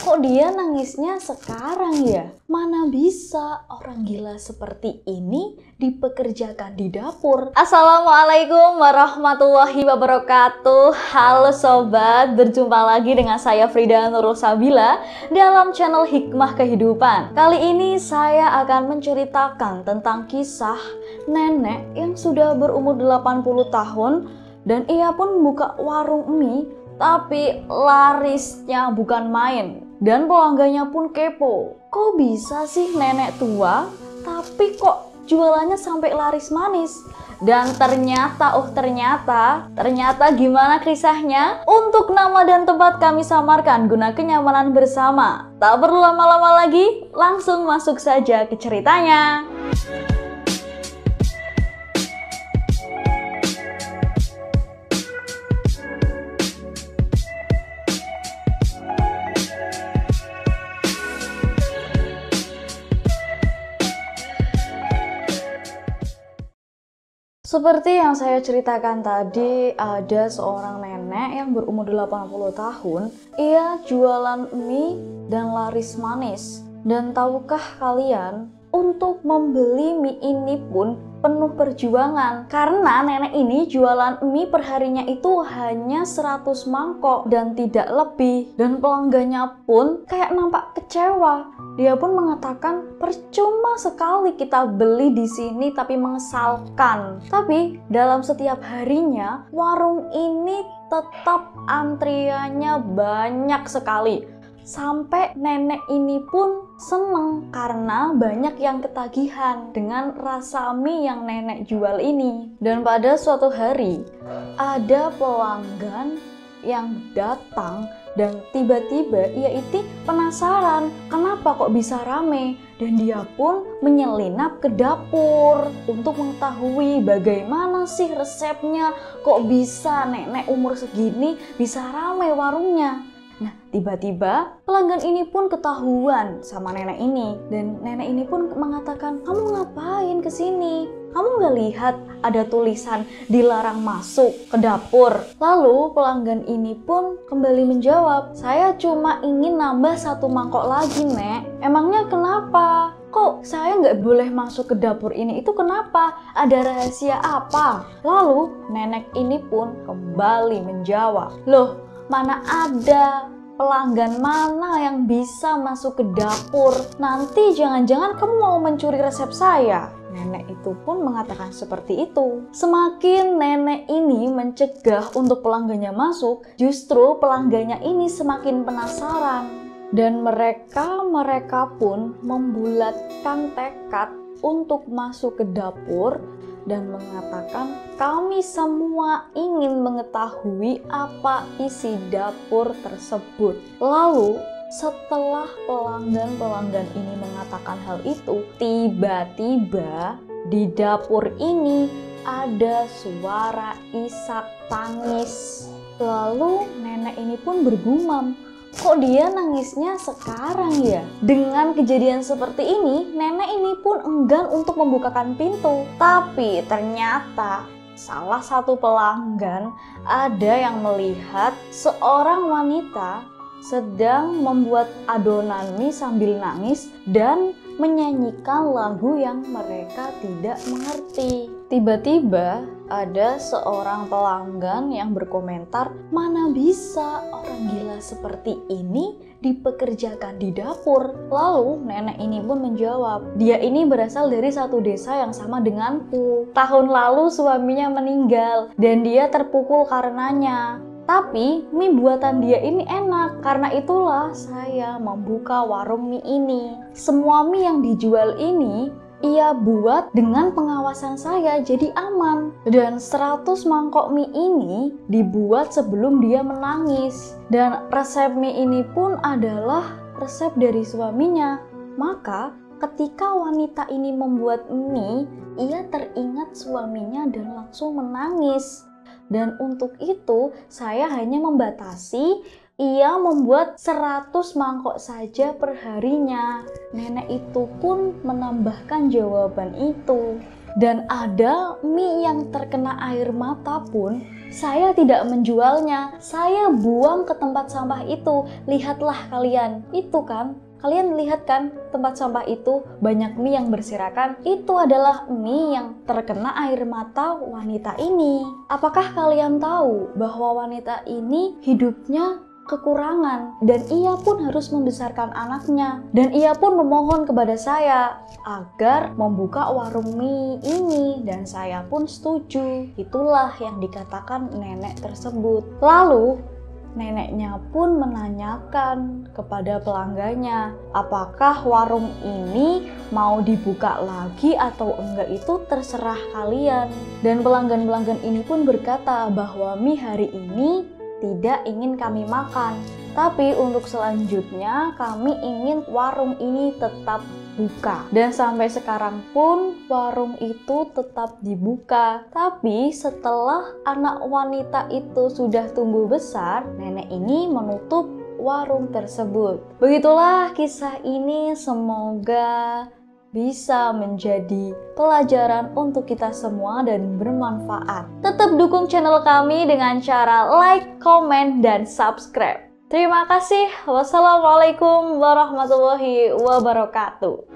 Kok dia nangisnya sekarang ya? Mana bisa orang gila seperti ini dipekerjakan di dapur? Assalamualaikum warahmatullahi wabarakatuh. Halo sobat, berjumpa lagi dengan saya Frida Nurul Sabila dalam channel Hikmah Kehidupan. Kali ini saya akan menceritakan tentang kisah nenek yang sudah berumur 80 tahun dan ia pun buka warung mie, tapi larisnya bukan main. Dan pelanggannya pun kepo. Kok bisa sih nenek tua, tapi kok jualannya sampai laris manis? Dan ternyata gimana kisahnya? Untuk nama dan tempat kami samarkan guna kenyamanan bersama. Tak perlu lama-lama lagi, langsung masuk saja ke ceritanya. Seperti yang saya ceritakan tadi, ada seorang nenek yang berumur 80 tahun. Ia jualan mie dan laris manis. Dan tahukah kalian, untuk membeli mie ini pun penuh perjuangan. Karena nenek ini jualan mie perharinya itu hanya 100 mangkok dan tidak lebih. Dan pelanggannya pun kayak nampak kecewa. Dia pun mengatakan percuma sekali kita beli di sini tapi mengesalkan. Tapi dalam setiap harinya warung ini tetap antriannya banyak sekali. Sampai nenek ini pun seneng karena banyak yang ketagihan dengan rasa mie yang nenek jual ini. Dan pada suatu hari ada pelanggan yang datang dan tiba-tiba ia itu penasaran kenapa kok bisa rame, dan dia pun menyelinap ke dapur untuk mengetahui bagaimana sih resepnya, kok bisa nenek umur segini bisa rame warungnya. Nah, tiba-tiba pelanggan ini pun ketahuan sama nenek ini, dan nenek ini pun mengatakan, "Kamu ngapain kesini? Kamu nggak lihat ada tulisan dilarang masuk ke dapur?" Lalu pelanggan ini pun kembali menjawab, "Saya cuma ingin nambah 1 mangkok lagi, Nek." "Emangnya kenapa? Kok saya nggak boleh masuk ke dapur ini? Itu kenapa? Ada rahasia apa?" Lalu nenek ini pun kembali menjawab, "Loh, mana ada pelanggan mana yang bisa masuk ke dapur? Nanti jangan-jangan kamu mau mencuri resep saya." Nenek itu pun mengatakan seperti itu. Semakin nenek ini mencegah untuk pelanggannya masuk, justru pelanggannya ini semakin penasaran. Dan mereka pun membulatkan tekad untuk masuk ke dapur dan mengatakan, "Kami semua ingin mengetahui apa isi dapur tersebut." Lalu setelah pelanggan-pelanggan ini mengatakan hal itu, tiba-tiba di dapur ini ada suara isak tangis. Lalu nenek ini pun bergumam, "Kok dia nangisnya sekarang ya?" Dengan kejadian seperti ini, nenek ini pun enggan untuk membukakan pintu. Tapi ternyata salah satu pelanggan ada yang melihat seorang wanita sedang membuat adonan mie sambil nangis dan menyanyikan lagu yang mereka tidak mengerti. Tiba-tiba ada seorang pelanggan yang berkomentar, "Mana bisa orang gila seperti ini dipekerjakan di dapur?" Lalu nenek ini pun menjawab, "Dia ini berasal dari satu desa yang sama denganku. Tahun lalu suaminya meninggal dan dia terpukul karenanya. Tapi mie buatan dia ini enak, karena itulah saya membuka warung mie ini. Semua mie yang dijual ini ia buat dengan pengawasan saya, jadi aman. Dan 100 mangkok mie ini dibuat sebelum dia menangis. Dan resep mie ini pun adalah resep dari suaminya. Maka ketika wanita ini membuat mie, ia teringat suaminya dan langsung menangis. Dan untuk itu saya hanya membatasi ia membuat 100 mangkok saja per harinya." Nenek itu pun menambahkan jawaban itu. Dan ada mie yang terkena air mata pun Saya tidak menjualnya, saya buang ke tempat sampah itu. Lihatlah kalian, itu kan? Kalian lihat kan tempat sampah itu banyak mie yang berserakan? Itu adalah mie yang terkena air mata wanita ini. Apakah kalian tahu bahwa wanita ini hidupnya kekurangan dan ia pun harus membesarkan anaknya, dan ia pun memohon kepada saya agar membuka warung mie ini, dan saya pun setuju. Itulah yang dikatakan nenek tersebut. Lalu neneknya pun menanyakan kepada pelanggannya, apakah warung ini mau dibuka lagi atau enggak, itu terserah kalian. Dan pelanggan-pelanggan ini pun berkata bahwa mie hari ini tidak ingin kami makan, tapi untuk selanjutnya kami ingin warung ini tetap buka. Dan sampai sekarang pun warung itu tetap dibuka. Tapi setelah anak wanita itu sudah tumbuh besar, nenek ini menutup warung tersebut. Begitulah kisah ini, semoga bisa menjadi pelajaran untuk kita semua dan bermanfaat. Tetap dukung channel kami dengan cara like, comment, dan subscribe. Terima kasih. Wassalamualaikum warahmatullahi wabarakatuh.